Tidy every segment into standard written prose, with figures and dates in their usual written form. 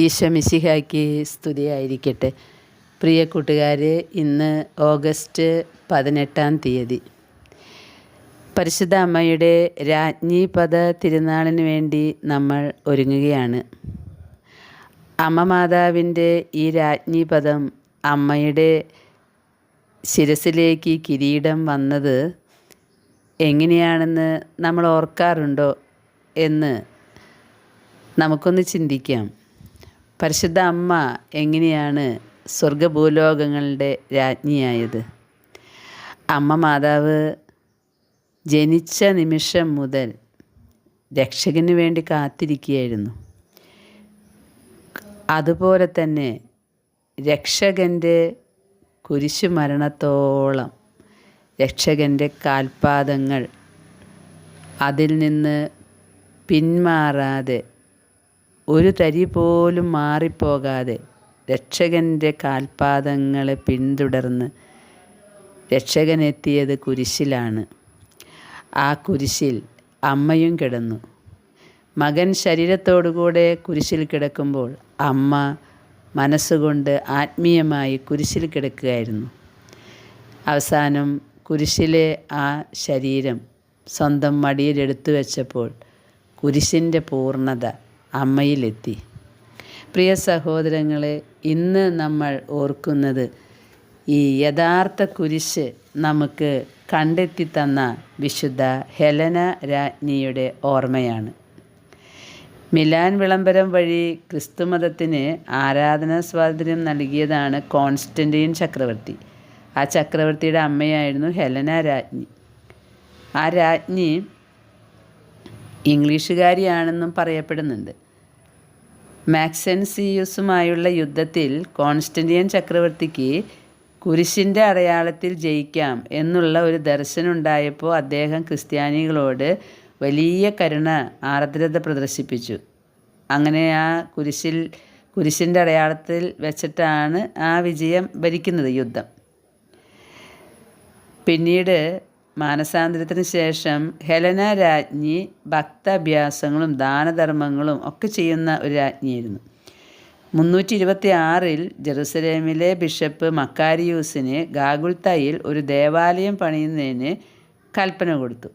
ഈശോ മിശിഹായ്ക്ക് സ്തുതിയായിരിക്കട്ടെ. പ്രിയ കൂട്ടുകാരെ, ഇന്ന് ഓഗസ്റ്റ് 18 തീയതി പരിശുദ്ധ അമ്മയുടെ രാജ്ഞീപദ തിരുനാളിന് വേണ്ടി നമ്മൾ ഒരുങ്ങുകയാണ്. അമ്മ മാതാവിൻ്റെ ഈ രാജ്ഞീപദം, അമ്മയുടെ ശിരസിലേക്ക് കിരീടം വന്നത് എങ്ങനെയാണെന്ന് നമ്മൾ ഓർക്കാറുണ്ടോ എന്ന് നമുക്കൊന്ന് ചിന്തിക്കാം. പരിശുദ്ധ അമ്മ എങ്ങനെയാണ് സ്വർഗഭൂലോകങ്ങളുടെ രാജ്ഞിയായത്? അമ്മ മാതാവ് ജനിച്ച നിമിഷം മുതൽ രക്ഷകന് വേണ്ടി കാത്തിരിക്കുകയായിരുന്നു. അതുപോലെ തന്നെ രക്ഷകൻ്റെ കുരിശുമരണത്തോളം രക്ഷകൻ്റെ കാൽപാദങ്ങൾ അതിൽ നിന്ന് പിന്മാറാതെ, ഒരു തരി പോലും മാറിപ്പോകാതെ രക്ഷകൻ്റെ കാൽപാദങ്ങളെ പിന്തുടർന്ന് രക്ഷകനെത്തിയത് കുരിശിലാണ്. ആ കുരിശിൽ അമ്മയും കിടന്നു. മകൻ ശരീരത്തോടുകൂടെ കുരിശിൽ കിടക്കുമ്പോൾ അമ്മ മനസ്സുകൊണ്ട് ആത്മീയമായി കുരിശിൽ കിടക്കുകയായിരുന്നു. അവസാനം കുരിശിലെ ആ ശരീരം സ്വന്തം മടിയിലെടുത്തു വെച്ചപ്പോൾ കുരിശിൻ്റെ പൂർണ്ണത അമ്മയിലെത്തി. പ്രിയ സഹോദരങ്ങളെ, ഇന്ന് നമ്മൾ ഓർക്കുന്നത് ഈ യഥാർത്ഥ കുരിശ് നമുക്ക് കണ്ടെത്തി തന്ന വിശുദ്ധ ഹെലന രാജ്ഞിയുടെ ഓർമ്മയാണ്. മിലാൻ വിളംബരം വഴി ക്രിസ്തുമതത്തിന് ആരാധനാ സ്വാതന്ത്ര്യം നൽകിയതാണ് കോൺസ്റ്റന്റീൻ ചക്രവർത്തി. ആ ചക്രവർത്തിയുടെ അമ്മയായിരുന്നു ഹെലന രാജ്ഞി. ആ രാജ്ഞി ഇംഗ്ലീഷുകാരിയാണെന്നും പറയപ്പെടുന്നുണ്ട്. മാക്സെൻസിയൂസുമായുള്ള യുദ്ധത്തിൽ കോൺസ്റ്റന്റീൻ ചക്രവർത്തിക്ക് കുരിശിൻ്റെ അടയാളത്തിൽ ജയിക്കാം എന്നുള്ള ഒരു ദർശനം ഉണ്ടായപ്പോൾ അദ്ദേഹം ക്രിസ്ത്യാനികളോട് വലിയ കരുണ, ആർദ്രത പ്രദർശിപ്പിച്ചു. അങ്ങനെ ആ കുരിശിൻ്റെ അടയാളത്തിൽ വെച്ചിട്ടാണ് ആ വിജയം ഭരിക്കുന്നത്, യുദ്ധം. പിന്നീട് മാനസാന്തരത്തിന് ശേഷം ഹെലന രാജ്ഞി ഭക്താഭ്യാസങ്ങളും ദാനധർമ്മങ്ങളും ഒക്കെ ചെയ്യുന്ന ഒരു രാജ്ഞിയായിരുന്നു. 326 ജെറുസലേമിലെ ബിഷപ്പ് മക്കാരിയൂസിന് ഗാഗുൽത്തായിൽ ഒരു ദേവാലയം പണിയുന്നതിന് കൽപ്പന കൊടുത്തു.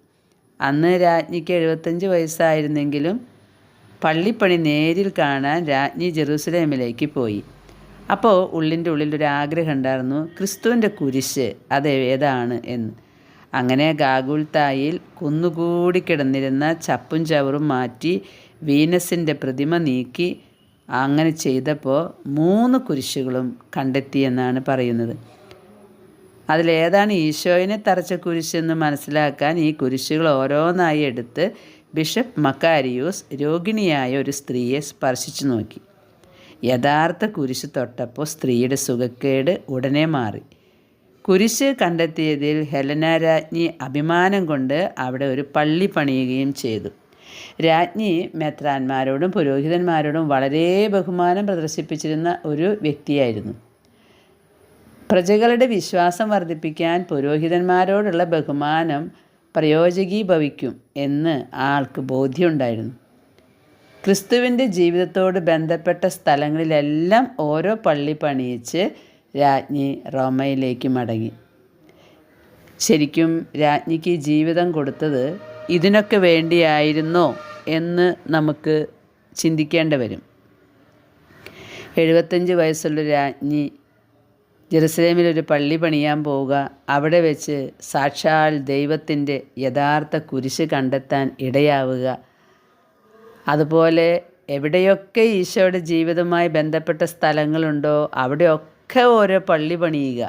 അന്ന് രാജ്ഞിക്ക് 75 വയസ്സായിരുന്നെങ്കിലും പള്ളിപ്പണി നേരിൽ കാണാൻ രാജ്ഞി ജെറുസലേമിലേക്ക് പോയി. അപ്പോൾ ഉള്ളിൻ്റെ ഉള്ളിൽ ഒരു ആഗ്രഹം ഉണ്ടായിരുന്നു, ക്രിസ്തുവിൻ്റെ കുരിശ് അത് ഏതാണ് എന്ന്. അങ്ങനെ ഗാഗുൽത്തായിൽ കുന്നുകൂടി കിടന്നിരുന്ന ചപ്പും ചവറും മാറ്റി വീനസിൻ്റെ പ്രതിമ നീക്കി അങ്ങനെ ചെയ്തപ്പോൾ 3 കുരിശുകളും കണ്ടെത്തിയെന്നാണ് പറയുന്നത്. അതിലേതാണ് ഈശോയിനെ തറച്ച കുരിശെന്ന് മനസ്സിലാക്കാൻ ഈ കുരിശുകൾ ഓരോന്നായി എടുത്ത് ബിഷപ്പ് മക്കാരിയൂസ് രോഗിണിയായ ഒരു സ്ത്രീയെ സ്പർശിച്ചു നോക്കി. യഥാർത്ഥ കുരിശ് തൊട്ടപ്പോൾ സ്ത്രീയുടെ സുഖക്കേട് ഉടനെ മാറി. കുരിശ് കണ്ടെത്തിയതിൽ ഹെലന രാജ്ഞി അഭിമാനം കൊണ്ട് അവിടെ ഒരു പള്ളി പണിയുകയും ചെയ്തു. രാജ്ഞി മെത്രാന്മാരോടും പുരോഹിതന്മാരോടും വളരെ ബഹുമാനം പ്രദർശിപ്പിച്ചിരുന്ന ഒരു വ്യക്തിയായിരുന്നു. പ്രജകളുടെ വിശ്വാസം വർദ്ധിപ്പിക്കാൻ പുരോഹിതന്മാരോടുള്ള ബഹുമാനം പ്രയോജകീഭവിക്കും എന്ന് ആൾക്ക് ബോധ്യമുണ്ടായിരുന്നു. ക്രിസ്തുവിൻ്റെ ജീവിതത്തോട് ബന്ധപ്പെട്ട സ്ഥലങ്ങളിലെല്ലാം ഓരോ പള്ളി പണിയിച്ച് രാജ്ഞി റോമയിലേക്ക് മടങ്ങി. ശരിക്കും രാജ്ഞിക്ക് ജീവിതം കൊടുത്തത് ഇതിനൊക്കെ വേണ്ടിയായിരുന്നോ എന്ന് നമുക്ക് ചിന്തിക്കേണ്ടി വരും. 75 വയസ്സുള്ള രാജ്ഞി ജെറുസലേമിലൊരു പള്ളി പണിയാൻ പോവുക, അവിടെ വെച്ച് സാക്ഷാൽ ദൈവത്തിൻ്റെ യഥാർത്ഥ കുരിശ് കണ്ടെത്താൻ ഇടയാവുക, അതുപോലെ എവിടെയൊക്കെ ഈശോയുടെ ജീവിതവുമായി ബന്ധപ്പെട്ട സ്ഥലങ്ങളുണ്ടോ അവിടെയൊക്കെ ഓരോ പള്ളി പണിയുക.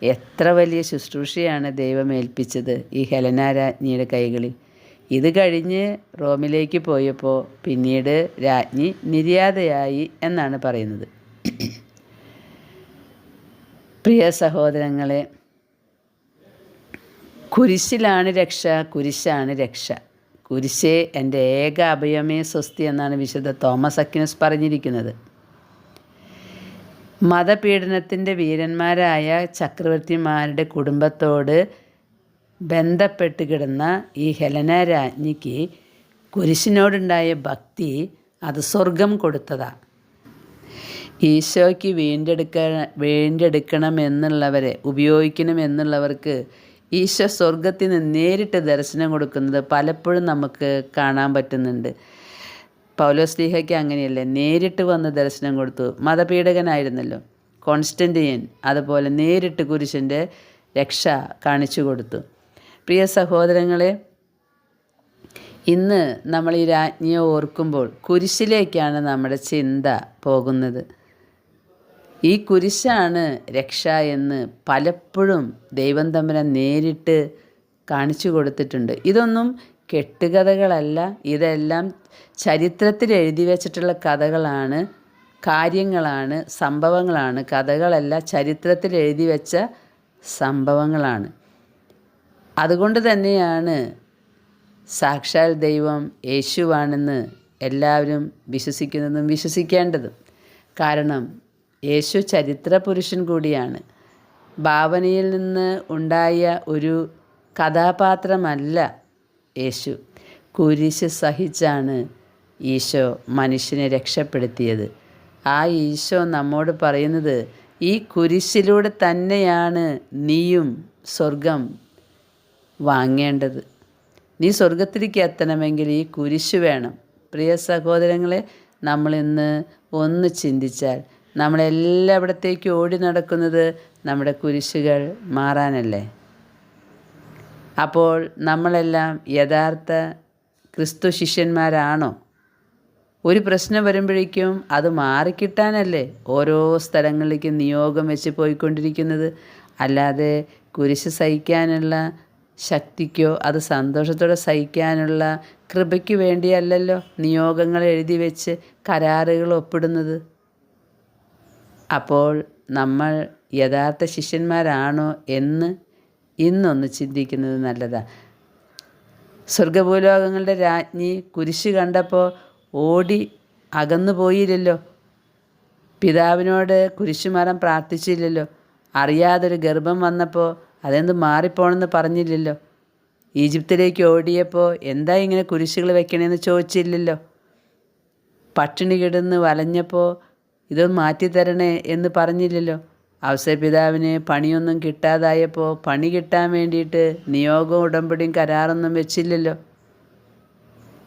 എത്ര വലിയ ശുശ്രൂഷയാണ് ദൈവം ഏൽപ്പിച്ചത് ഈ ഹെലന രാജ്ഞിയുടെ കൈകളിൽ. ഇത് കഴിഞ്ഞ് റോമിലേക്ക് പോയപ്പോൾ പിന്നീട് രാജ്ഞി നിര്യാതയായി എന്നാണ് പറയുന്നത്. പ്രിയ സഹോദരങ്ങളെ, കുരിശിലാണ് രക്ഷ, കുരിശാണ് രക്ഷ. കുരിശേ എൻ്റെ ഏക അഭയമേ സ്വസ്തി എന്നാണ് വിശുദ്ധ തോമസ് അക്വിനാസ് പറഞ്ഞിരിക്കുന്നത്. മതപീഡനത്തിൻ്റെ വീരന്മാരായ ചക്രവർത്തിമാരുടെ കുടുംബത്തോട് ബന്ധപ്പെട്ട് കിടന്ന ഈ ഹെലന രാജ്ഞിക്ക് കുരിശിനോടുണ്ടായ ഭക്തി അത് സ്വർഗം കൊടുത്തതാണ്. ഈശോയ്ക്ക് വീണ്ടെടുക്കണമെന്നുള്ളവരെ ഉപയോഗിക്കണമെന്നുള്ളവർക്ക് ഈശോ സ്വർഗത്തിൽ നിന്ന് നേരിട്ട് ദർശനം കൊടുക്കുന്നത് പലപ്പോഴും നമുക്ക് കാണാൻ പറ്റുന്നുണ്ട്. പൗലോസ്ലീഹയ്ക്ക് അങ്ങനെയല്ലേ, നേരിട്ട് വന്ന് ദർശനം കൊടുത്തു. മതപീഡകനായിരുന്നല്ലോ കോൺസ്റ്റന്റീൻ, അതുപോലെ നേരിട്ട് കുരിശിൻ്റെ രക്ഷ കാണിച്ചു കൊടുത്തു. പ്രിയ സഹോദരങ്ങളെ, ഇന്ന് നമ്മൾ ഈ രാജ്ഞിയെ ഓർക്കുമ്പോൾ കുരിശിലേക്കാണ് നമ്മുടെ ചിന്ത പോകുന്നത്. ഈ കുരിശാണ് രക്ഷ എന്ന് പലപ്പോഴും ദൈവം തമ്പുരാൻ നേരിട്ട് കാണിച്ചു കൊടുത്തിട്ടുണ്ട്. ഇതൊന്നും കെട്ടുകഥകളല്ല, ഇതെല്ലാം ചരിത്രത്തിൽ എഴുതി വച്ചിട്ടുള്ള കഥകളാണ്, കാര്യങ്ങളാണ്, സംഭവങ്ങളാണ്. കഥകളല്ല, ചരിത്രത്തിൽ എഴുതി വെച്ച സംഭവങ്ങളാണ്. അതുകൊണ്ട് തന്നെയാണ് സാക്ഷാൽ ദൈവം യേശുവാണെന്ന് എല്ലാവരും വിശ്വസിക്കുന്നതും വിശ്വസിക്കേണ്ടതും. കാരണം യേശു ചരിത്ര പുരുഷൻ കൂടിയാണ്. ഭാവനയിൽ നിന്ന് ഉണ്ടായ ഒരു കഥാപാത്രമല്ല യേശു. കുരിശ് സഹിച്ചാണ് ഈശോ മനുഷ്യനെ രക്ഷപ്പെടുത്തിയത്. ആ ഈശോ നമ്മോട് പറയുന്നത്, ഈ കുരിശിലൂടെ തന്നെയാണ് നീയും സ്വർഗം വാങ്ങേണ്ടത്. നീ സ്വർഗത്തിലേക്ക് എത്തണമെങ്കിൽ ഈ കുരിശ് വേണം. പ്രിയ സഹോദരങ്ങളെ, നമ്മളിന്ന് ഒന്ന് ചിന്തിച്ചാൽ നമ്മളെല്ലായിടത്തേക്കും ഓടി നടക്കുന്നത് നമ്മുടെ കുരിശുകൾ മാറാനല്ലേ? അപ്പോൾ നമ്മളെല്ലാം യഥാർത്ഥ ക്രിസ്തു ശിഷ്യന്മാരാണോ? ഒരു പ്രശ്നം വരുമ്പോഴേക്കും അത് മാറിക്കിട്ടാനല്ലേ ഓരോ സ്ഥലങ്ങളിലേക്ക് നിയോഗം വെച്ച് പോയിക്കൊണ്ടിരിക്കുന്നത്? അല്ലാതെ കുരിശ് സഹിക്കാനുള്ള ശക്തിക്കോ അത് സന്തോഷത്തോടെ സഹിക്കാനുള്ള കൃപയ്ക്ക് വേണ്ടിയല്ലല്ലോ നിയോഗങ്ങൾ എഴുതി വെച്ച് കരാറുകൾ ഒപ്പിടുന്നത്. അപ്പോൾ നമ്മൾ യഥാർത്ഥ ശിഷ്യന്മാരാണോ എന്ന് ഇന്നൊന്ന് ചിന്തിക്കുന്നത് നല്ലതാണ്. സ്വർഗഭൂലോകങ്ങളുടെ രാജ്ഞി കുരിശ് കണ്ടപ്പോൾ ഓടി അകന്നു പോയില്ലല്ലോ. പിതാവിനോട് കുരിശുമരം പ്രാർത്ഥിച്ചില്ലല്ലോ. അറിയാതൊരു ഗർഭം വന്നപ്പോൾ അതെന്ത് മാറിപ്പോണെന്ന് പറഞ്ഞില്ലല്ലോ. ഈജിപ്തിലേക്ക് ഓടിയപ്പോൾ എന്താ ഇങ്ങനെ കുരിശുകൾ വെക്കണമെന്ന് ചോദിച്ചില്ലല്ലോ. പട്ടിണി കിടന്ന് വലഞ്ഞപ്പോൾ ഇതൊന്ന് മാറ്റിത്തരണേ എന്ന് പറഞ്ഞില്ലല്ലോ. ഔസേപിതാവിന് പണിയൊന്നും കിട്ടാതായപ്പോൾ പണി കിട്ടാൻ വേണ്ടിയിട്ട് നിയോഗവും ഉടമ്പടിയും കരാറൊന്നും വെച്ചില്ലല്ലോ.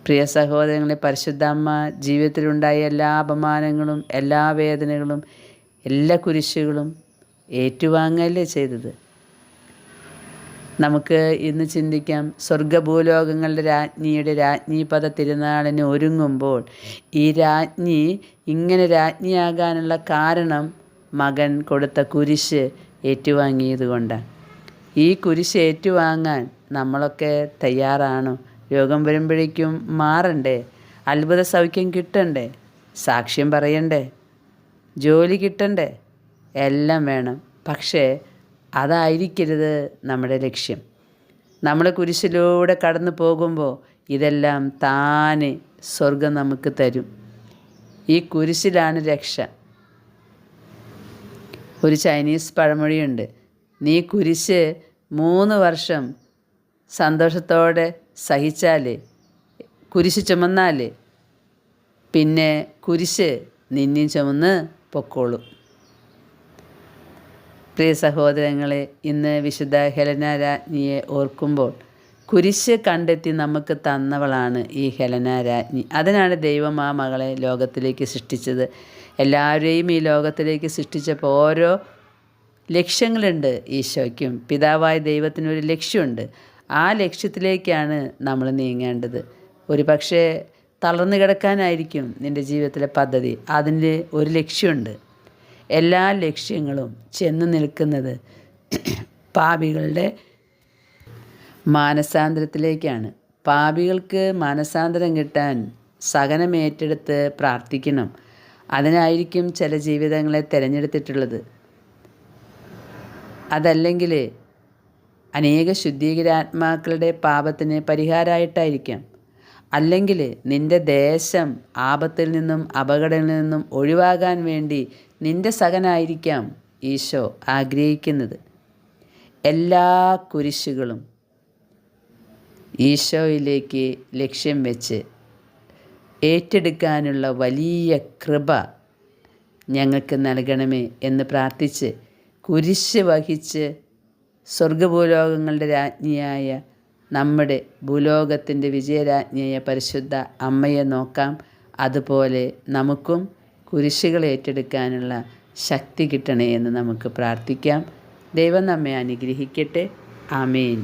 പ്രിയ സഹോദരങ്ങളെ, പരിശുദ്ധമ്മ ജീവിതത്തിലുണ്ടായ എല്ലാ അപമാനങ്ങളും, എല്ലാ വേദനകളും, എല്ലാ കുരിശുകളും ഏറ്റുവാങ്ങല്ലേ ചെയ്തത്. നമുക്ക് ഇന്ന് ചിന്തിക്കാം, സ്വർഗഭൂലോകങ്ങളുടെ രാജ്ഞിയുടെ രാജ്ഞീപദ തിരുനാളിന് ഒരുങ്ങുമ്പോൾ ഈ രാജ്ഞി ഇങ്ങനെ രാജ്ഞിയാകാനുള്ള കാരണം മകൻ കൊടുത്ത കുരിശ് ഏറ്റുവാങ്ങിയത് കൊണ്ടാണ്. ഈ കുരിശ് ഏറ്റുവാങ്ങാൻ നമ്മളൊക്കെ തയ്യാറാണോ? രോഗം വരുമ്പോഴേക്കും മാറണ്ടേ? അത്ഭുത സൗഖ്യം കിട്ടണ്ടേ? സാക്ഷ്യം പറയണ്ടേ? ജോലി കിട്ടണ്ടേ? എല്ലാം വേണം. പക്ഷേ അതായിരിക്കരുത് നമ്മുടെ ലക്ഷ്യം. നമ്മൾ കുരിശിലൂടെ കടന്നു പോകുമ്പോൾ ഇതെല്ലാം താനെ സ്വർഗം നമുക്ക് തരും. ഈ കുരിശിലാണ് രക്ഷ. ഒരു ചൈനീസ് പഴമൊഴിയുണ്ട്, നീ കുരിശ് 3 വർഷം സന്തോഷത്തോടെ സഹിച്ചാൽ, കുരിശ് ചുമന്നാൽ, പിന്നെ കുരിശ് നിന്നെയും ചുമന്ന് പൊക്കോളും. പ്രിയ സഹോദരങ്ങളെ, ഇന്ന് വിശുദ്ധ ഹെലന രാജ്ഞിയെ ഓർക്കുമ്പോൾ കുരിശ് കണ്ടെത്തി നമുക്ക് തന്നവളാണ് ഈ ഹെലന രാജ്ഞി. അതിനാണ് ദൈവം ആ മകളെ ലോകത്തിലേക്ക് സൃഷ്ടിച്ചത്. എല്ലാവരെയും ഈ ലോകത്തിലേക്ക് സൃഷ്ടിച്ചപ്പോൾ ഓരോ ലക്ഷ്യങ്ങളുണ്ട്. ഈശോയ്ക്കും പിതാവായ ദൈവത്തിനൊരു ലക്ഷ്യമുണ്ട്. ആ ലക്ഷ്യത്തിലേക്കാണ് നമ്മൾ നീങ്ങേണ്ടത്. ഒരു പക്ഷേ തളർന്നു കിടക്കാനായിരിക്കും നിൻ്റെ ജീവിതത്തിലെ പദ്ധതി. അതിൻ്റെ ഒരു ലക്ഷ്യമുണ്ട്. എല്ലാ ലക്ഷ്യങ്ങളും ചെന്ന് നിൽക്കുന്നത് പാപികളുടെ മാനസാന്തരത്തിലേക്കാണ്. പാപികൾക്ക് മാനസാന്തരം കിട്ടാൻ സഹനമേറ്റെടുത്ത് പ്രാർത്ഥിക്കണം. അതിനായിരിക്കും ചില ജീവിതങ്ങളെ തിരഞ്ഞെടുത്തിട്ടുള്ളത്. അതല്ലെങ്കിൽ അനേക ശുദ്ധീകരാത്മാക്കളുടെ പാപത്തിന് പരിഹാരമായിട്ടായിരിക്കാം. അല്ലെങ്കിൽ നിൻ്റെ ദേശം ആപത്തിൽ നിന്നും അപകടങ്ങളിൽ നിന്നും ഒഴിവാകാൻ വേണ്ടി നിൻ്റെ സഹനായിരിക്കാം ഈശോ ആഗ്രഹിക്കുന്നത്. എല്ലാ കുരിശുകളും ഈശോയിലേക്ക് ലക്ഷ്യം വെച്ച് ഏറ്റെടുക്കാനുള്ള വലിയ കൃപ ഞങ്ങൾക്ക് നൽകണമേ എന്ന് പ്രാർത്ഥിച്ച് കുരിശ് വഹിച്ച് സ്വർഗഭൂലോകങ്ങളുടെ രാജ്ഞിയായ നമ്മുടെ ഭൂലോകത്തിൻ്റെ വിജയരാജ്ഞിയായ പരിശുദ്ധ അമ്മയെ നോക്കാം. അതുപോലെ നമുക്കും കുരിശുകൾ ഏറ്റെടുക്കാനുള്ള ശക്തി കിട്ടണേ എന്ന് നമുക്ക് പ്രാർത്ഥിക്കാം. ദൈവം നമ്മെ അനുഗ്രഹിക്കട്ടെ. ആമേൻ.